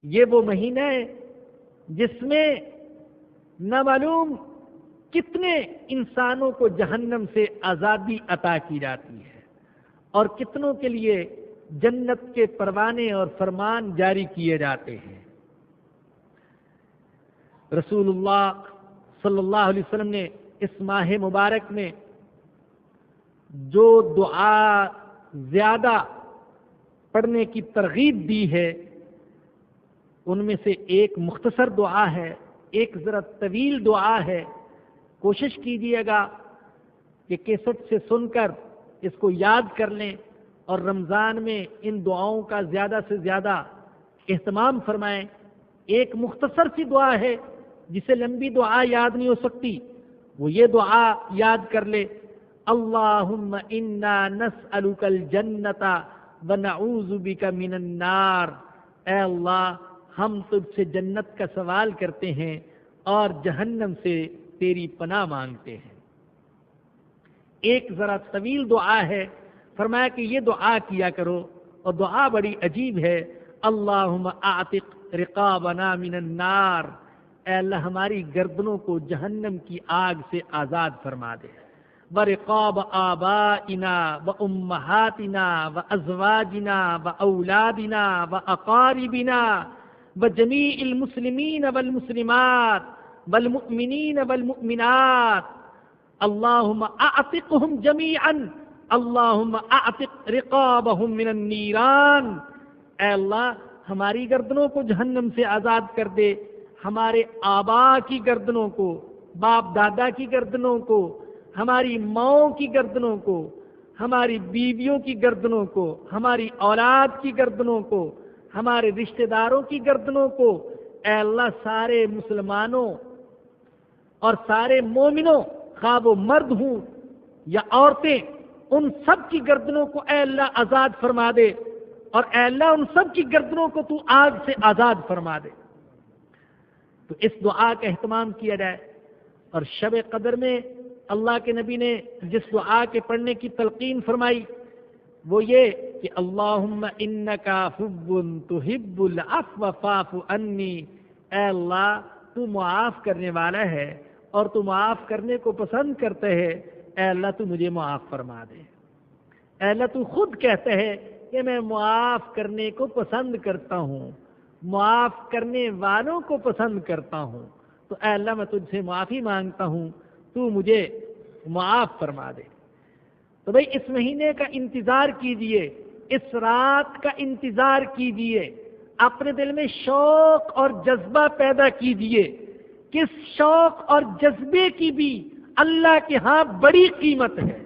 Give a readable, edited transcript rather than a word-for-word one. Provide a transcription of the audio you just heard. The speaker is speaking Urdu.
یہ وہ مہینہ ہے جس میں نہ معلوم کتنے انسانوں کو جہنم سے آزادی عطا کی جاتی ہے اور کتنوں کے لیے جنت کے پروانے اور فرمان جاری کیے جاتے ہیں۔ رسول اللہ صلی اللہ علیہ وسلم نے اس ماہ مبارک میں جو دعا زیادہ پڑھنے کی ترغیب دی ہے ان میں سے ایک مختصر دعا ہے، ایک ذرا طویل دعا ہے۔ کوشش کیجیے گا کہ کیسٹ سے سن کر اس کو یاد کر لیں اور رمضان میں ان دعاؤں کا زیادہ سے زیادہ اہتمام فرمائیں۔ ایک مختصر سی دعا ہے، جسے لمبی دعا یاد نہیں ہو سکتی وہ یہ دعا یاد کر لے، اللہم انا نسألک الجنۃ ونعوذ بک من النار۔ اے اللہ، ہم تجھ سے جنت کا سوال کرتے ہیں اور جہنم سے تیری پناہ مانگتے ہیں۔ ایک ذرا طویل دعا ہے، فرمایا کہ یہ دعا کیا کرو، اور دعا بڑی عجیب ہے، اللہم اعتق رقابنا من النار۔ اے اللہ، ہماری گردنوں کو جہنم کی آگ سے آزاد فرما دے، وَرِقَابَ آبَائِنَا وَأُمَّهَاتِنَا وَأَزْوَاجِنَا وَأَوْلَادِنَا وَأَقَارِبِنَا وَجَمِيعِ الْمُسْلِمِينَ وَالْمُسْلِمَاتِ وَالْمُؤْمِنِينَ وَالْمُؤْمِنَاتِ اللَّهُمَّ أَعْتِقْهُمْ جَمِيعًا اللَّهُمَّ أَعْتِقْ رِقَابَهُمْ مِنَ النِّيرَانِ۔ اے اللہ، ہماری گردنوں کو جہنم سے آزاد کر دے، ہمارے آبا کی گردنوں کو، باپ دادا کی گردنوں کو، ہماری ماؤں کی گردنوں کو، ہماری بیویوں کی گردنوں کو، ہماری اولاد کی گردنوں کو، ہمارے رشتہ داروں کی گردنوں کو، اے اللہ سارے مسلمانوں اور سارے مومنوں، خواہ وہ مرد ہوں یا عورتیں، ان سب کی گردنوں کو اے اللہ آزاد فرما دے، اور اے اللہ ان سب کی گردنوں کو تو آگ سے آزاد فرما دے۔ تو اس دعا کا اہتمام کیا جائے، اور شب قدر میں اللہ کے نبی نے جس دعا کے پڑھنے کی تلقین فرمائی وہ یہ کہ اللہم انک عفو تحب العفو فاعف عنی۔ اے اللہ، تو معاف کرنے والا ہے اور تو معاف کرنے کو پسند کرتا ہے، اے اللہ تو مجھے معاف فرما دے۔ اے اللہ تو خود کہتا ہے کہ میں معاف کرنے کو پسند کرتا ہوں، معاف کرنے والوں کو پسند کرتا ہوں، تو اے اللہ میں تجھ سے معافی مانگتا ہوں، تو مجھے معاف فرما دے۔ تو بھئی اس مہینے کا انتظار کیجئے، اس رات کا انتظار کیجئے، اپنے دل میں شوق اور جذبہ پیدا کیجئے، کس شوق اور جذبے کی بھی اللہ کے ہاں بڑی قیمت ہے۔